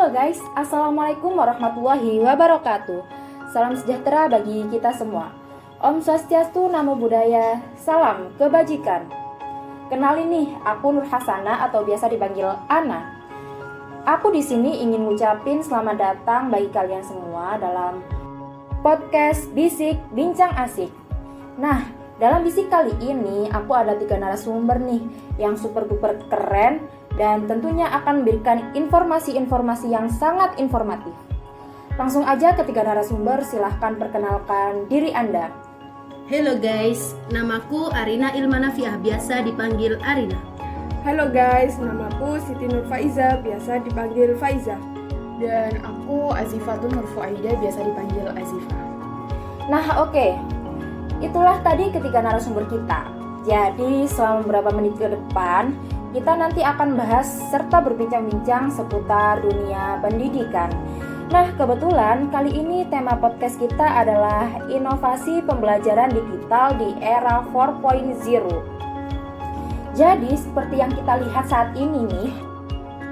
Halo guys, Assalamualaikum warahmatullahi wabarakatuh. Salam sejahtera bagi kita semua. Om Swastiastu, Namo Buddhaya, salam kebajikan. Kenalin nih, aku Nur Hasana atau biasa dipanggil Ana. Aku di sini ingin ngucapin selamat datang bagi kalian semua dalam podcast Bisik Bincang Asik. Nah, dalam bisik kali ini aku ada 3 narasumber nih yang super duper keren dan tentunya akan memberikan informasi-informasi yang sangat informatif. Langsung aja ke 3 narasumber, silahkan perkenalkan diri Anda. Halo guys, namaku Arina Ilmanafiah, biasa dipanggil Arina. Halo guys, namaku Siti Nur Faiza, biasa dipanggil Faiza. Dan aku Azifatun Nur Fuaida, biasa dipanggil Azifa. Nah oke, itulah tadi ketiga narasumber kita. Jadi selama beberapa menit ke depan kita nanti akan bahas serta berbincang-bincang seputar dunia pendidikan. Nah, kebetulan kali ini tema podcast kita adalah inovasi pembelajaran digital di era 4.0. Jadi, seperti yang kita lihat saat ini nih,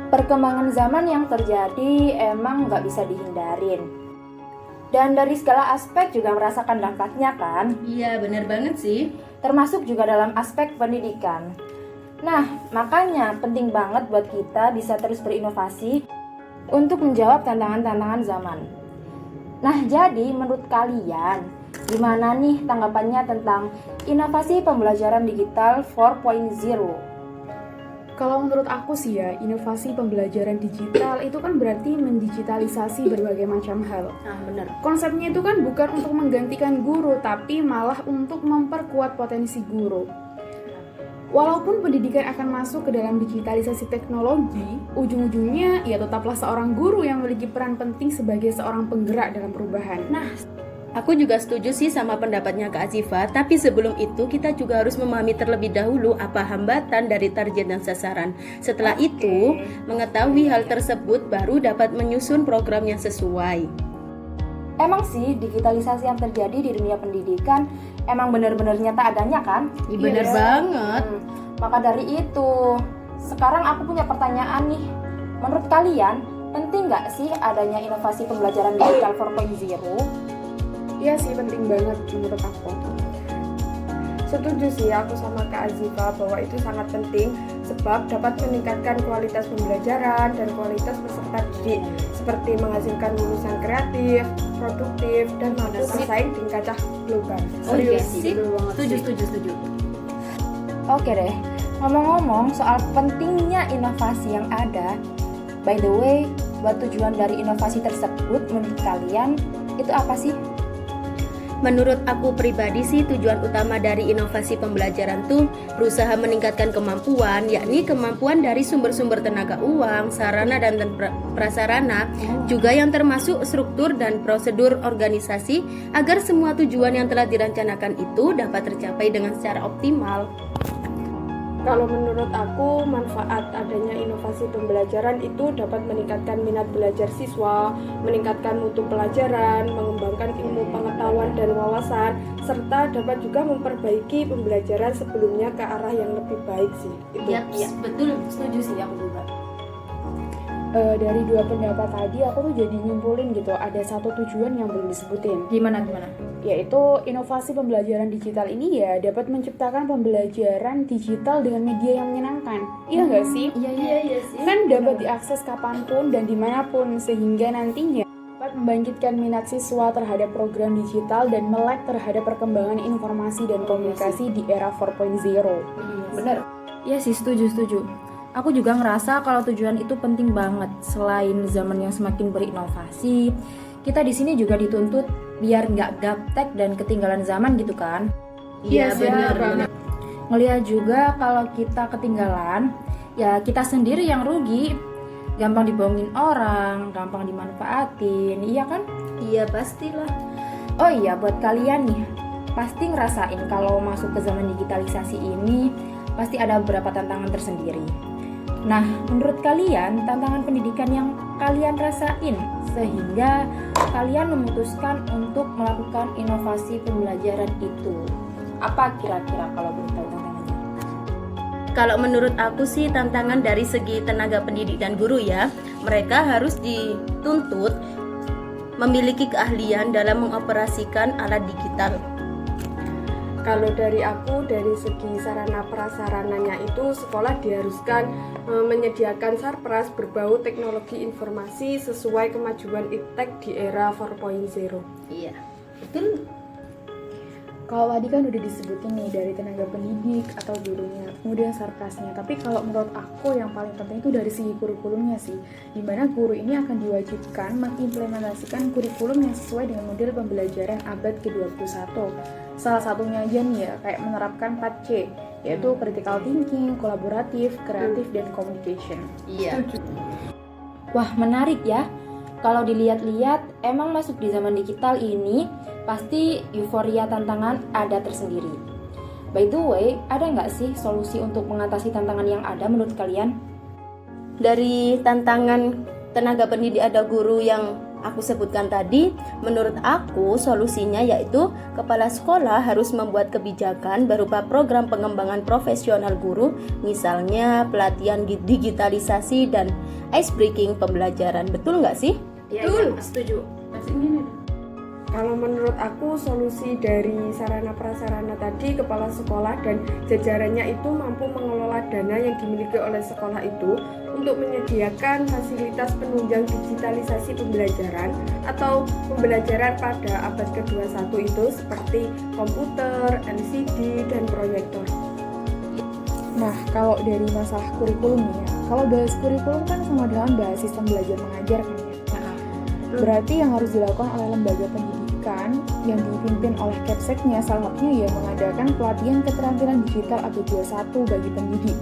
perkembangan zaman yang terjadi emang nggak bisa dihindarin. Dan dari segala aspek juga merasakan dampaknya kan? Iya, benar banget sih. Termasuk juga dalam aspek pendidikan. Nah, makanya penting banget buat kita bisa terus berinovasi untuk menjawab tantangan-tantangan zaman. Nah, jadi menurut kalian, gimana nih tanggapannya tentang inovasi pembelajaran digital 4.0? Kalau menurut aku sih ya, inovasi pembelajaran digital itu kan berarti mendigitalisasi berbagai macam hal. Nah, benar. Konsepnya itu kan bukan untuk menggantikan guru, tapi malah untuk memperkuat potensi guru. Walaupun pendidikan akan masuk ke dalam digitalisasi teknologi, ujung-ujungnya ya tetaplah seorang guru yang memiliki peran penting sebagai seorang penggerak dalam perubahan. Nah, aku juga setuju sih sama pendapatnya Kak Azifa, tapi sebelum itu kita juga harus memahami terlebih dahulu apa hambatan dari target dan sasaran. Setelah itu, mengetahui hal tersebut baru dapat menyusun program yang sesuai. Emang sih digitalisasi yang terjadi di dunia pendidikan emang benar-benar nyata adanya kan? Iya, benar banget. Maka dari itu, sekarang aku punya pertanyaan nih. Menurut kalian, penting nggak sih adanya inovasi pembelajaran digital 4.0? Iya sih, penting banget menurut aku. Setuju sih aku sama Kak Azifa bahwa itu sangat penting sebab dapat meningkatkan kualitas pembelajaran dan kualitas peserta didik, seperti menghasilkan lulusan kreatif, produktif, dan mampu bersaing di kancah global. Oh iya Serius, sih, betul banget. setuju. Oke deh, ngomong-ngomong soal pentingnya inovasi yang ada, by the way, buat tujuan dari inovasi tersebut menurut kalian itu apa sih? Menurut aku pribadi sih, tujuan utama dari inovasi pembelajaran tuh berusaha meningkatkan kemampuan, yakni kemampuan dari sumber-sumber tenaga uang, sarana dan prasarana, juga yang termasuk struktur dan prosedur organisasi agar semua tujuan yang telah dirancanakan itu dapat tercapai dengan secara optimal. Kalau menurut aku, manfaat adanya inovasi pembelajaran itu dapat meningkatkan minat belajar siswa, meningkatkan mutu pelajaran, mengembangkan ilmu pengetahuan dan wawasan, serta dapat juga memperbaiki pembelajaran sebelumnya ke arah yang lebih baik sih. Iya, betul, setuju sih aku juga. Dari 2 pendapat tadi aku tuh jadi nyimpulin gitu, ada satu tujuan yang belum disebutin. Gimana? Yaitu inovasi pembelajaran digital ini ya dapat menciptakan pembelajaran digital dengan media yang menyenangkan. Iya nggak sih? Iya sih. Kan dapat diakses kapanpun dan dimanapun, sehingga nantinya dapat membangkitkan minat siswa terhadap program digital dan melek terhadap perkembangan informasi dan komunikasi di era 4.0. Bener. Iya sih, setuju. Aku juga ngerasa kalau tujuan itu penting banget. Selain zaman yang semakin berinovasi, kita di sini juga dituntut biar nggak gaptek dan ketinggalan zaman gitu kan? Iya, benar. Ngelihat juga kalau kita ketinggalan, ya kita sendiri yang rugi. Gampang dibohongin orang, gampang dimanfaatin, iya kan? Iya, pastilah. Oh iya, buat kalian nih, pasti ngerasain kalau masuk ke zaman digitalisasi ini pasti ada beberapa tantangan tersendiri. Nah, menurut kalian tantangan pendidikan yang kalian rasain sehingga kalian memutuskan untuk melakukan inovasi pembelajaran itu apa kira-kira kalau boleh tahu tantangannya? Kalau menurut aku sih tantangan dari segi tenaga pendidik dan guru ya, mereka harus dituntut memiliki keahlian dalam mengoperasikan alat digital. Kalau dari aku, dari segi sarana prasarananya itu sekolah diharuskan menyediakan sarpras berbau teknologi informasi sesuai kemajuan iptek di era 4.0. Iya, betul. Kalau tadi kan udah disebutin nih dari tenaga pendidik atau gurunya, kemudian sarprasnya. Tapi kalau menurut aku yang paling penting itu dari segi kurikulumnya sih, dimana guru ini akan diwajibkan mengimplementasikan kurikulum yang sesuai dengan model pembelajaran abad ke-21. Salah satunya aja nih ya, kayak menerapkan 4C, yaitu critical thinking, kolaboratif, kreatif, dan communication. Iya. Wah, menarik ya. Kalau dilihat-lihat, emang masuk di zaman digital ini pasti euforia tantangan ada tersendiri. By the way, ada nggak sih solusi untuk mengatasi tantangan yang ada menurut kalian? Dari tantangan tenaga pendidik atau guru yang aku sebutkan tadi, menurut aku solusinya yaitu kepala sekolah harus membuat kebijakan berupa program pengembangan profesional guru, misalnya pelatihan digitalisasi dan ice breaking pembelajaran. Betul nggak sih? Betul, setuju. Kalau menurut aku solusi dari sarana prasarana tadi, kepala sekolah dan jajarannya itu mampu mengelola dana yang dimiliki oleh sekolah itu untuk menyediakan fasilitas penunjang digitalisasi pembelajaran atau pembelajaran pada abad ke-21 itu seperti komputer, LCD, dan proyektor. Nah, kalau dari masalah kurikulum nih ya, kalau bahas kurikulum kan sama dengan bahas sistem belajar mengajar kan ya. Berarti yang harus dilakukan oleh lembaga pendidikan yang dipimpin oleh Kepseknya salah satunya ya mengadakan pelatihan keterampilan digital abad 21 bagi pendidik.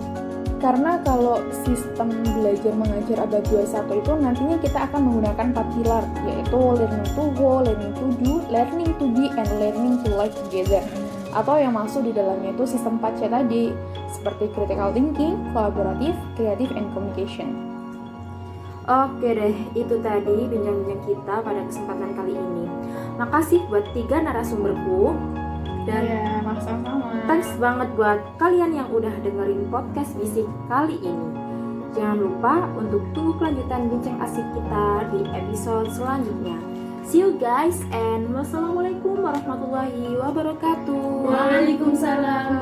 Karena kalau sistem belajar mengajar abad 21 itu nantinya kita akan menggunakan 4 pilar, yaitu learning to go, learning to do, learning to be, and learning to live together. Atau yang masuk di dalamnya itu sistem 4C tadi, seperti critical thinking, kolaboratif, creative, and communication. Oke deh, itu tadi bincang-bincang kita pada kesempatan kali ini. Makasih buat 3 narasumberku. Dan sama-sama. thanks banget buat kalian yang udah dengerin podcast Bisik kali ini. Jangan lupa untuk tunggu kelanjutan bincang asik kita di episode selanjutnya. See you guys and wassalamualaikum warahmatullahi wabarakatuh. Waalaikumsalam.